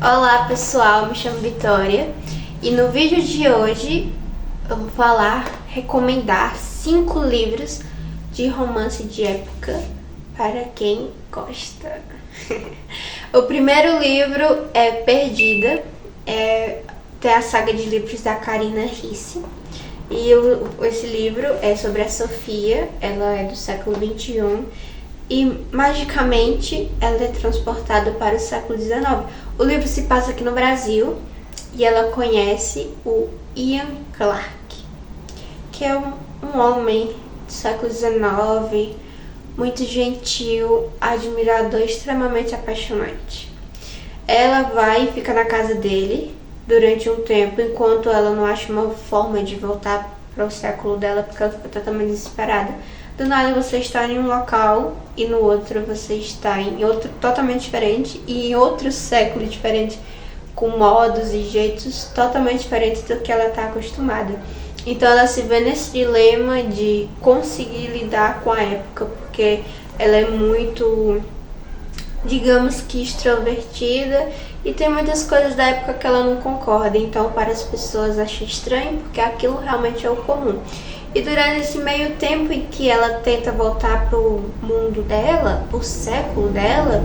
Olá pessoal, me chamo Vitória e no vídeo de hoje eu vou recomendar 5 livros de romance de época para quem gosta. O primeiro livro é Perdida, tem a saga de livros da Karina Ricci. E esse livro é sobre a Sofia, ela é do século XXI e magicamente ela é transportada para o século XIX. O livro se passa aqui no Brasil e ela conhece o Ian Clarke, que é um homem do século XIX, muito gentil, admirador, extremamente apaixonante. Ela vai e fica na casa dele durante um tempo, enquanto ela não acha uma forma de voltar para o século dela, porque ela fica totalmente desesperada. Do nada você está em um local e no outro você está em outro totalmente diferente e em outro século diferente, com modos e jeitos totalmente diferentes do que ela está acostumada. Então ela se vê nesse dilema de conseguir lidar com a época, porque ela é muito, digamos que, extrovertida e tem muitas coisas da época que ela não concorda. Então para as pessoas acha estranho, porque aquilo realmente é o comum. E durante esse meio tempo em que ela tenta voltar pro mundo dela, pro século dela,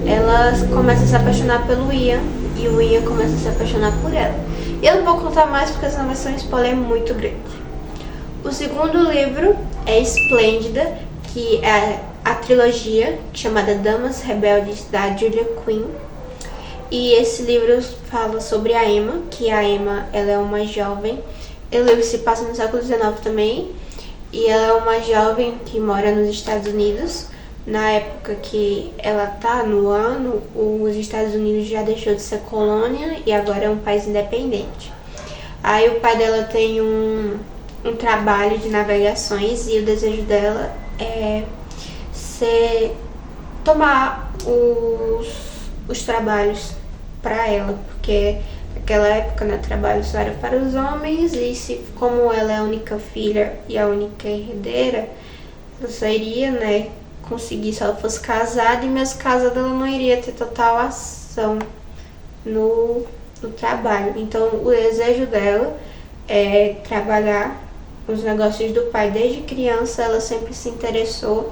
ela começa a se apaixonar pelo Ian e o Ian começa a se apaixonar por ela. E eu não vou contar mais porque senão vai ser um spoiler muito grande. O segundo livro é Esplêndida, que é a trilogia chamada Damas Rebeldes, da Julia Quinn. E esse livro fala sobre a Emma, que a Emma ela é uma jovem. O livro se passa no século XIX também, e ela é uma jovem que mora nos Estados Unidos. Na época que ela tá no ano, os Estados Unidos já deixou de ser colônia e agora é um país independente. Aí o pai dela tem um trabalho de navegações e o desejo dela é tomar os trabalhos para ela, porque naquela época, né, trabalho só era para os homens e como ela é a única filha e a única herdeira, ela só iria, né, conseguir se ela fosse casada, e mesmo casada ela não iria ter total ação no trabalho. Então o desejo dela é trabalhar os negócios do pai. Desde criança ela sempre se interessou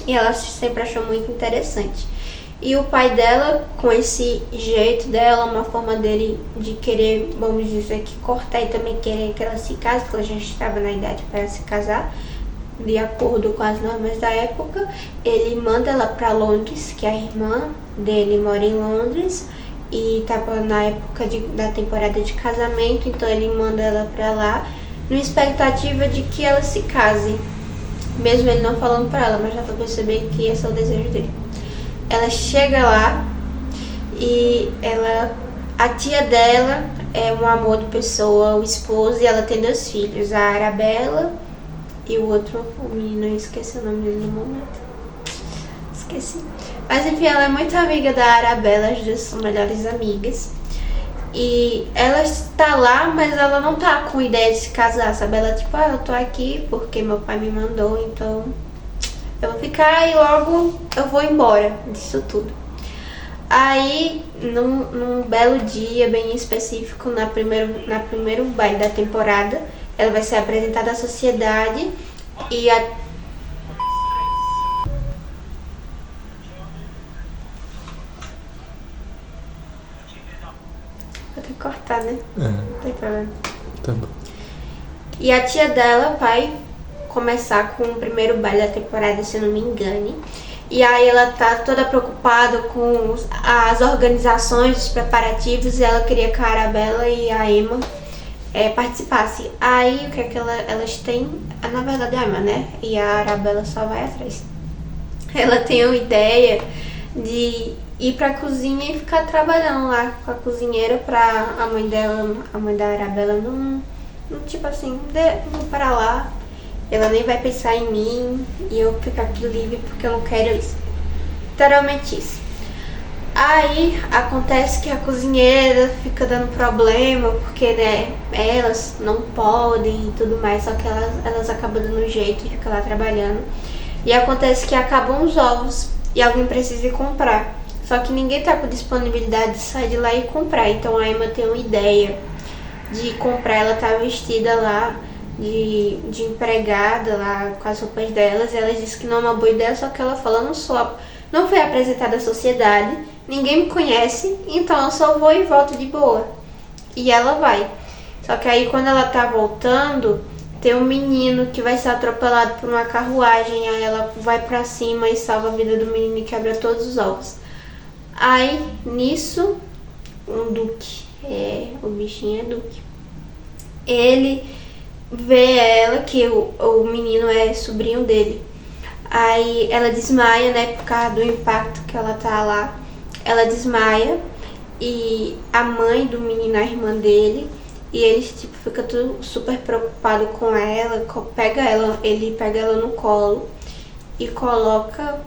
e ela sempre achou muito interessante. E o pai dela, com esse jeito dela, uma forma dele de querer, vamos dizer que cortar e também querer que ela se case, porque ela já estava na idade para se casar, de acordo com as normas da época, ele manda ela para Londres, que a irmã dele mora em Londres e estava na época da temporada de casamento, então ele manda ela para lá, na expectativa de que ela se case, mesmo ele não falando para ela, mas já para perceber que esse é o desejo dele. Ela chega lá e a tia dela é um amor de pessoa, o esposo, e ela tem 2 filhos, a Arabella e o outro, o menino, eu esqueci o nome dele no momento. Esqueci. Mas enfim, ela é muito amiga da Arabella, as duas são melhores amigas. E ela está lá, mas ela não tá com ideia de se casar, sabe? Ela tipo, eu tô aqui porque meu pai me mandou, então eu vou ficar e logo eu vou embora disso tudo. Aí, num belo dia bem específico, na primeiro baile da temporada, ela vai ser apresentada à sociedade e vou ter que cortar, né? Não tem problema. Tá bom. E a tia dela vai começar com o primeiro baile da temporada, se eu não me engane. E aí ela tá toda preocupada com as organizações, os preparativos, e ela queria que a Arabella e a Emma participassem. Aí o que é que elas têm? Na verdade a Emma, né? E a Arabella só vai atrás. Ela tem uma ideia de ir pra cozinha e ficar trabalhando lá com a cozinheira pra a mãe da Arabella não tipo assim, vou para lá. Ela nem vai pensar em mim e eu ficar aqui livre porque eu não quero isso. Literalmente isso. Aí acontece que a cozinheira fica dando problema porque, né, elas não podem e tudo mais, só que elas acabam dando um jeito de ficar lá trabalhando. E acontece que acabam os ovos e alguém precisa ir comprar. Só que ninguém tá com disponibilidade de sair de lá e comprar. Então a Emma tem uma ideia de comprar. Ela tá vestida lá de empregada lá com as roupas delas. Ela diz que não é uma boa ideia, só que ela fala, não foi apresentada à sociedade, ninguém me conhece, então eu só vou e volto de boa. E ela vai. Só que aí quando ela tá voltando, tem um menino que vai ser atropelado por uma carruagem. Aí ela vai pra cima e salva a vida do menino e quebra todos os ovos. Aí nisso, um duque, o bichinho é duque, ele vê ela, que o menino é sobrinho dele. Aí ela desmaia, né, por causa do impacto que ela tá lá. Ela desmaia e a mãe do menino, a irmã dele, e eles tipo fica tudo super preocupado com ela, ele pega ela no colo e coloca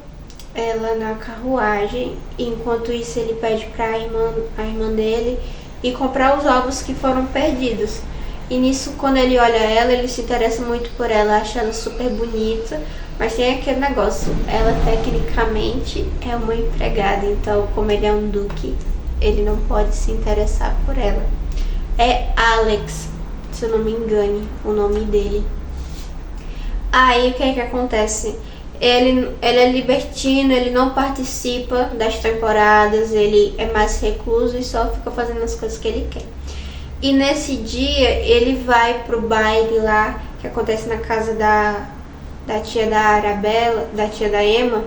ela na carruagem. Enquanto isso ele pede pra a irmã dele ir comprar os ovos que foram perdidos. E nisso, quando ele olha ela, ele se interessa muito por ela, acha ela super bonita, mas tem aquele negócio, ela tecnicamente é uma empregada, então como ele é um duque, ele não pode se interessar por ela. É Alex, se eu não me engane, o nome dele. Aí o que é que acontece? Ele é libertino, ele não participa das temporadas, ele é mais recluso e só fica fazendo as coisas que ele quer. E nesse dia ele vai pro baile lá, que acontece na casa da tia da Arabella, da tia da Emma,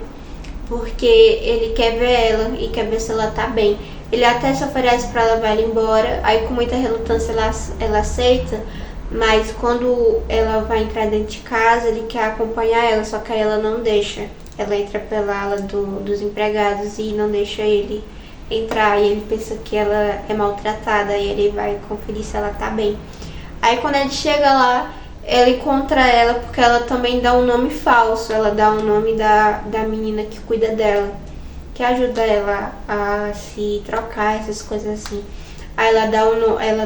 porque ele quer ver ela e quer ver se ela tá bem. Ele até se oferece pra levar ela embora, aí com muita relutância ela aceita, mas quando ela vai entrar dentro de casa, ele quer acompanhar ela, só que aí ela não deixa. Ela entra pela ala dos empregados e não deixa ele entrar, e ele pensa que ela é maltratada e ele vai conferir se ela tá bem. Aí quando ele chega lá, ele encontra ela porque ela também dá um nome falso, ela dá o nome da menina que cuida dela, que ajuda ela a se trocar, essas coisas assim. Aí ela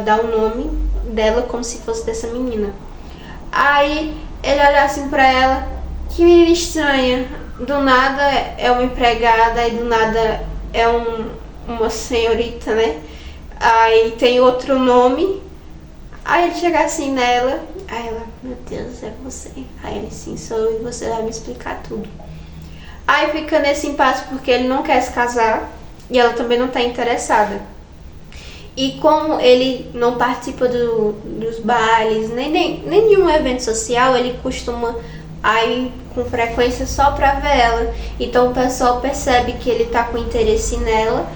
dá o nome dela como se fosse dessa menina. Aí ele olha assim pra ela, que menina estranha, do nada é uma empregada e do nada é uma senhorita, né? Aí tem outro nome. Aí ele chega assim nela, aí ela, meu Deus, é você. Aí ele, sim, sou eu, e você vai me explicar tudo. Aí fica nesse impasse porque ele não quer se casar e ela também não tá interessada. E como ele não participa dos bailes, nem de um evento social, ele costuma ir com frequência só pra ver ela. Então o pessoal percebe que ele tá com interesse nela.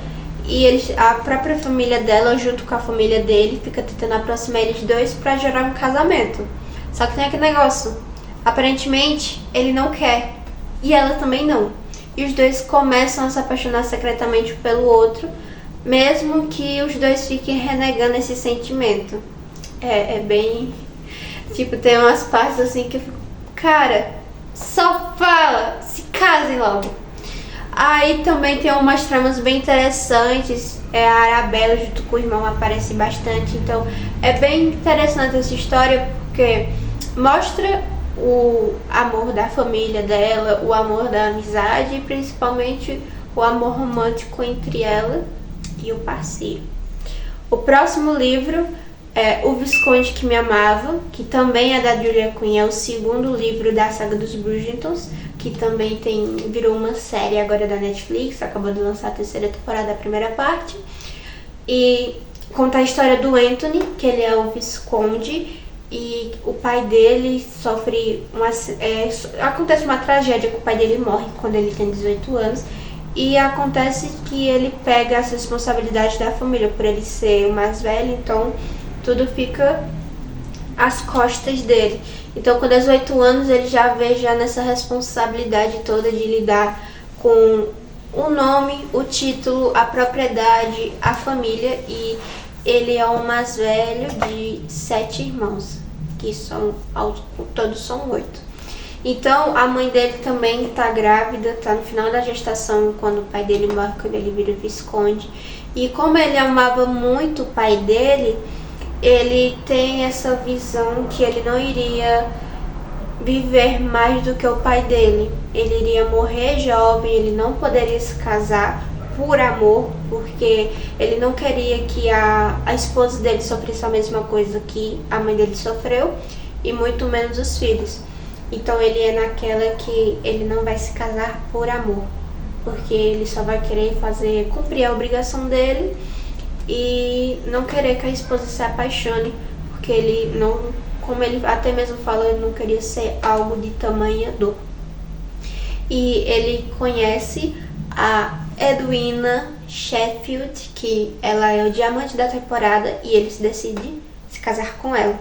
E a própria família dela, junto com a família dele, fica tentando aproximar eles dois pra gerar um casamento. Só que tem aquele negócio, aparentemente ele não quer e ela também não. E os dois começam a se apaixonar secretamente pelo outro, mesmo que os dois fiquem renegando esse sentimento. É bem... Tipo, tem umas partes assim que eu fico, cara, só fala, se casem logo. Aí também tem umas tramas bem interessantes, a Arabella junto com o irmão aparece bastante, então é bem interessante essa história porque mostra o amor da família dela, o amor da amizade e principalmente o amor romântico entre ela e o parceiro. O próximo livro é O Visconde que Me Amava, que também é da Julia Quinn, é o segundo livro da saga dos Bridgertons, que também virou uma série agora da Netflix, acabou de lançar a terceira temporada, da primeira parte. E conta a história do Anthony, que ele é o Visconde, e o pai dele acontece uma tragédia, que o pai dele morre quando ele tem 18 anos, e acontece que ele pega as responsabilidades da família, por ele ser o mais velho, então tudo fica às costas dele. Então, com 18 anos, ele já vê nessa responsabilidade toda de lidar com o nome, o título, a propriedade, a família. E ele é o mais velho de 7 irmãos, que todos são 8. Então, a mãe dele também está grávida, está no final da gestação, quando o pai dele morre, quando ele vira Visconde. E como ele amava muito o pai dele, ele tem essa visão que ele não iria viver mais do que o pai dele. Ele iria morrer jovem, ele não poderia se casar, por amor, porque ele não queria que a esposa dele sofresse a mesma coisa que a mãe dele sofreu, e muito menos os filhos. Então ele é naquela que ele não vai se casar por amor, porque ele só vai querer cumprir a obrigação dele e não querer que a esposa se apaixone, porque ele não, como ele até mesmo falou, ele não queria ser algo de tamanha dor. E ele conhece a Edwina Sheffield, que ela é o diamante da temporada, e ele se decide se casar com ela.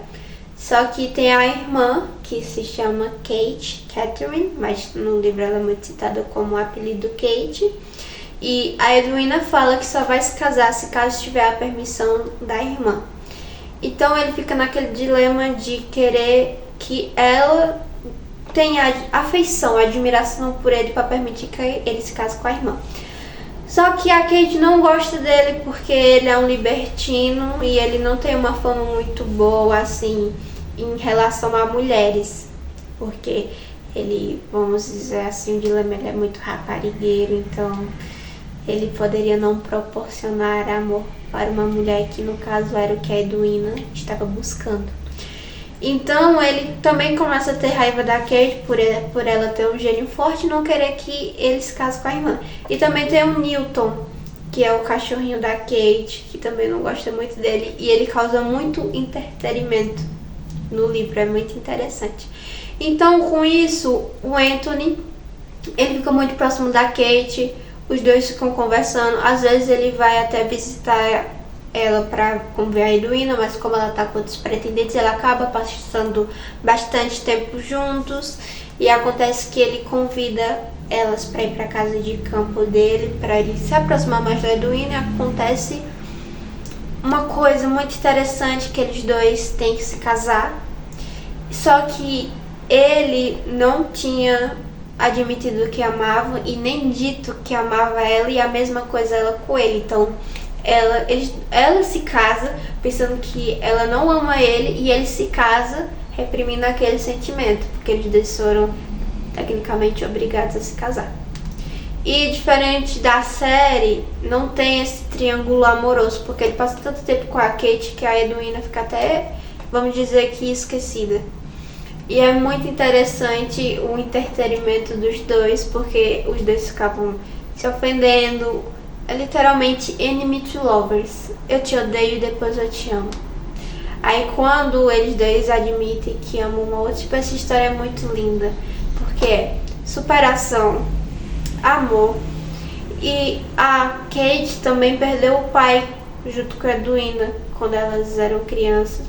Só que tem a irmã, que se chama Catherine, mas no livro ela é muito citada como o apelido Kate. E a Edwina fala que só vai se casar se caso tiver a permissão da irmã. Então ele fica naquele dilema de querer que ela tenha afeição, admiração por ele para permitir que ele se case com a irmã. Só que a Kate não gosta dele porque ele é um libertino e ele não tem uma fama muito boa assim em relação a mulheres, porque ele, vamos dizer assim, o dilema, ele é muito raparigueiro, então ele poderia não proporcionar amor para uma mulher que no caso era o que a Edwina estava buscando. Então ele também começa a ter raiva da Kate por ela ter um gênio forte e não querer que ele se case com a irmã. E também tem o Newton, que é o cachorrinho da Kate, que também não gosta muito dele, e ele causa muito entretenimento no livro, é muito interessante. Então com isso, o Anthony, ele fica muito próximo da Kate, os dois ficam conversando, às vezes ele vai até visitar ela para conviver a Edwina, mas como ela tá com outros pretendentes, ela acaba passando bastante tempo juntos, e acontece que ele convida elas para ir para casa de campo dele, para ele se aproximar mais da Edwina, e acontece uma coisa muito interessante, que eles dois têm que se casar, só que ele não tinha admitido que amava e nem dito que amava ela, e a mesma coisa ela com ele. Então ela se casa pensando que ela não ama ele, e ele se casa reprimindo aquele sentimento, porque eles dois foram tecnicamente obrigados a se casar. E diferente da série, não tem esse triângulo amoroso, porque ele passa tanto tempo com a Kate que a Edwina fica até, vamos dizer que, esquecida. E é muito interessante o entretenimento dos dois, porque os dois ficavam se ofendendo. É literalmente enemy to lovers. Eu te odeio e depois eu te amo. Aí quando eles dois admitem que amam um ao outro, tipo, essa história é muito linda, porque é superação, amor. E a Kate também perdeu o pai junto com a Edwina quando elas eram crianças.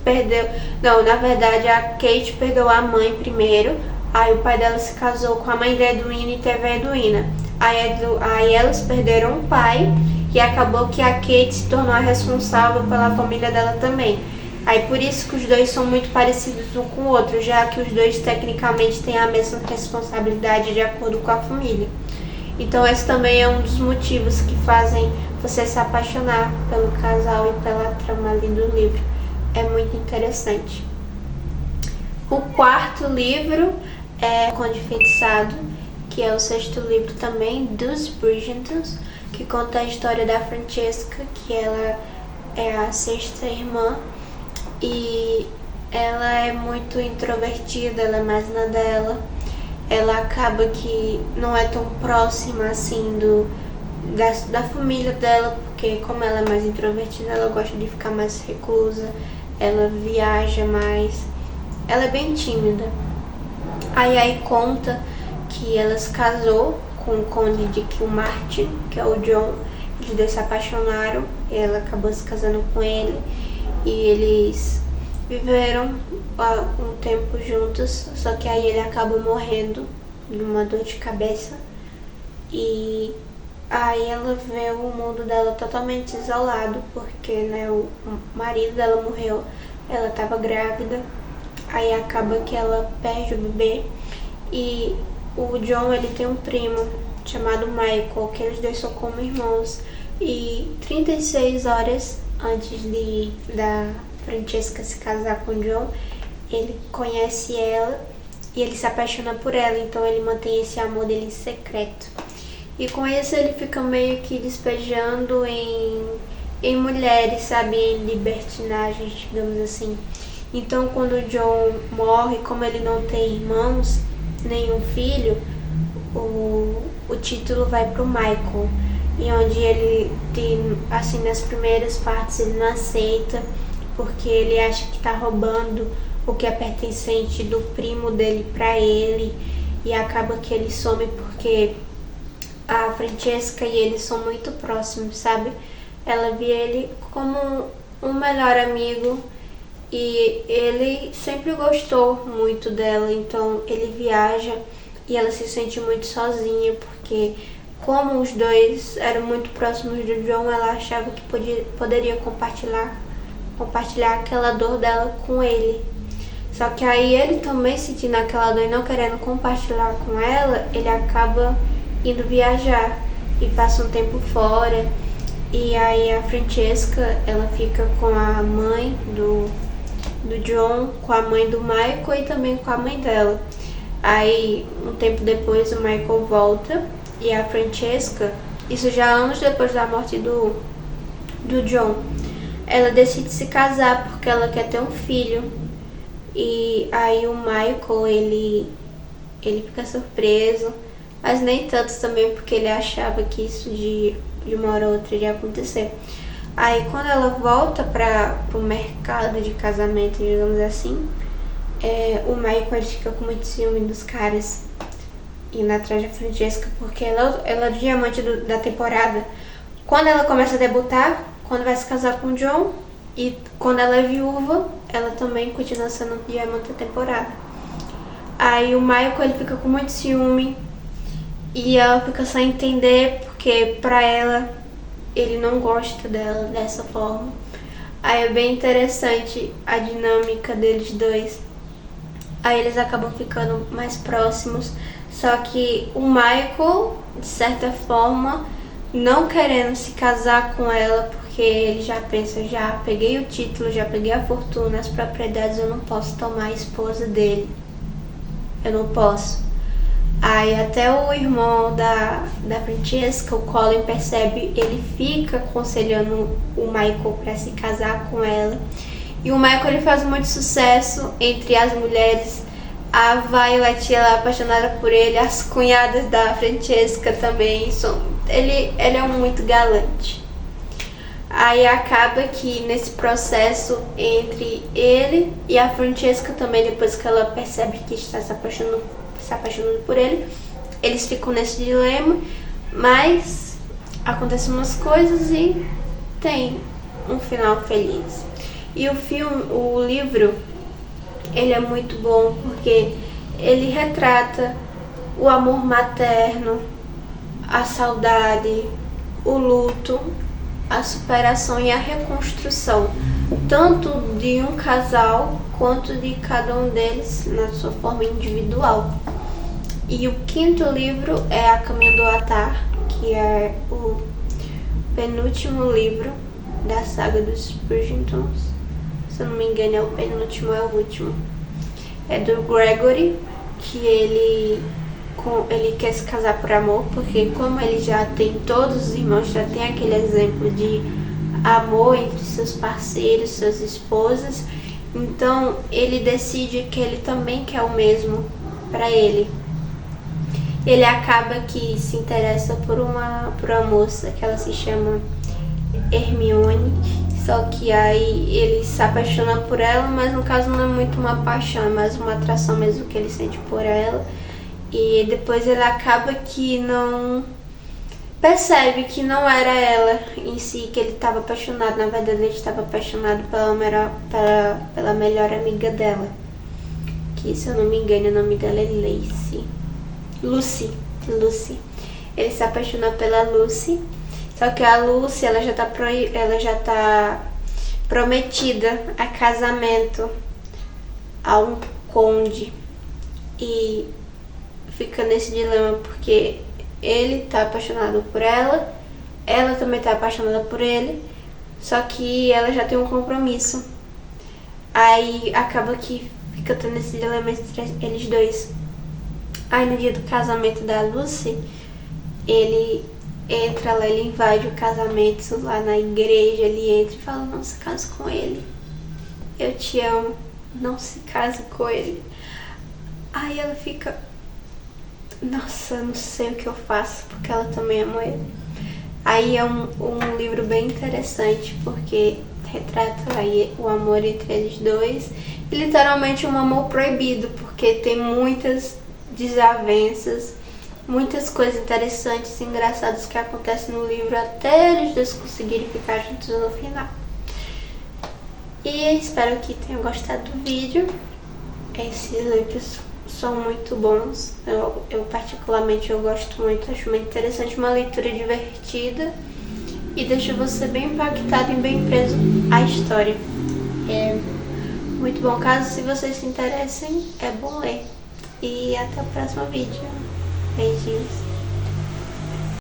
Na verdade a Kate perdeu a mãe primeiro, aí o pai dela se casou com a mãe da Edwina e teve a Edwina. Aí elas perderam o pai, e acabou que a Kate se tornou a responsável pela família dela também. Aí por isso que os dois são muito parecidos um com o outro, já que os dois tecnicamente têm a mesma responsabilidade de acordo com a família. Então esse também é um dos motivos que fazem você se apaixonar pelo casal e pela trama ali do livro. É muito interessante. O quarto livro é Conde Enfeitiçado, que é o sexto livro também dos Bridgertons, que conta a história da Francesca, que ela é a sexta irmã, e ela é muito introvertida, ela é mais na dela. Ela acaba que não é tão próxima assim da família dela, porque como ela é mais introvertida, ela gosta de ficar mais reclusa, ela viaja mais, ela é bem tímida. Aí conta que ela se casou com o conde de Kilmartin, que é o John. Eles dois se apaixonaram, e ela acabou se casando com ele, e eles viveram um tempo juntos, só que aí ele acabou morrendo de uma dor de cabeça, e aí ela vê o mundo dela totalmente isolado, porque o marido dela morreu, ela estava grávida, aí acaba que ela perde o bebê, e o John, ele tem um primo chamado Michael, que eles dois são como irmãos, e 36 horas antes da Francesca se casar com o John, ele conhece ela e ele se apaixona por ela, então ele mantém esse amor dele em secreto. E com isso ele fica meio que despejando em mulheres, sabe? Em libertinagens, digamos assim. Então quando o John morre, como ele não tem irmãos, nenhum filho, o título vai pro Michael. E onde ele tem, assim, nas primeiras partes ele não aceita, porque ele acha que tá roubando o que é pertencente do primo dele pra ele. E acaba que ele some porque a Francesca e ele são muito próximos, sabe? Ela via ele como um melhor amigo e ele sempre gostou muito dela, então ele viaja e ela se sente muito sozinha, porque como os dois eram muito próximos do John, ela achava que poderia compartilhar aquela dor dela com ele. Só que aí ele também sentindo aquela dor e não querendo compartilhar com ela, ele acaba indo viajar e passa um tempo fora. E aí a Francesca, ela fica com a mãe do John, com a mãe do Michael e também com a mãe dela. Aí um tempo depois o Michael volta e a Francesca, isso já anos depois da morte do John, ela decide se casar porque ela quer ter um filho. E aí o Michael, ele fica surpreso, mas nem tanto também, porque ele achava que isso de uma hora ou outra iria acontecer. Aí quando ela volta para o mercado de casamento, digamos assim, o Michael ele fica com muito ciúme dos caras indo atrás da Francesca, porque ela é o diamante da temporada. Quando ela começa a debutar, quando vai se casar com o John, e quando ela é viúva, ela também continua sendo diamante da temporada. Aí o Michael ele fica com muito ciúme e ela fica sem entender, porque pra ela ele não gosta dela dessa forma. Aí é bem interessante a dinâmica deles dois. Aí eles acabam ficando mais próximos, só que o Michael, de certa forma, não querendo se casar com ela, porque ele já pensa, já peguei o título, já peguei a fortuna, as propriedades, eu não posso tomar a esposa dele. Eu não posso. Aí até o irmão da Francesca, o Colin, percebe, ele fica aconselhando o Michael para se casar com ela. E o Michael ele faz muito sucesso entre as mulheres. A Violet ela é apaixonada por ele, as cunhadas da Francesca também ele é muito galante. Aí acaba que nesse processo entre ele e a Francesca também, depois que ela percebe que está se apaixonando por ele, eles ficam nesse dilema, mas acontecem umas coisas e tem um final feliz. E o livro, ele é muito bom porque ele retrata o amor materno, a saudade, o luto, a superação e a reconstrução, tanto de um casal quanto de cada um deles na sua forma individual. E o quinto livro é A Caminho do Altar, que é o penúltimo livro da saga dos Bridgertons. Se eu não me engano, é o penúltimo, é o último. É do Gregory, que ele quer se casar por amor, porque como ele já tem todos os irmãos, já tem aquele exemplo de amor entre seus parceiros, suas esposas, então ele decide que ele também quer o mesmo para ele. Ele acaba que se interessa por uma moça que ela se chama Hermione, só que aí ele se apaixona por ela, mas no caso não é muito uma paixão, é mais uma atração mesmo que ele sente por ela. E depois ele acaba que não percebe que não era ela em si que ele estava apaixonado. Na verdade ele estava apaixonado pela melhor amiga dela, que se eu não me engano o nome dela é Lucy. Ele se apaixonou pela Lucy, só que a Lucy ela já tá prometida a casamento a um conde, e fica nesse dilema porque ele tá apaixonado por ela, ela também tá apaixonada por ele, só que ela já tem um compromisso. Aí acaba que fica tendo esse dilema entre eles dois. Aí no dia do casamento da Lucy, ele entra lá, ele invade o casamento lá na igreja, ele entra e fala, não se case com ele, eu te amo, não se case com ele. Aí ela fica, nossa, não sei o que eu faço, porque ela também ama ele. Aí é um livro bem interessante, porque retrata aí o amor entre eles dois, e literalmente um amor proibido, porque tem muitas desavenças, muitas coisas interessantes e engraçadas que acontecem no livro, até eles dois conseguirem ficar juntos no final. E espero que tenham gostado do vídeo. Esses livros são muito bons, eu particularmente eu gosto muito, acho muito interessante, uma leitura divertida e deixa você bem impactado e bem preso à história. É muito bom, caso se vocês se interessem, é bom ler. E até o próximo vídeo. Beijinhos.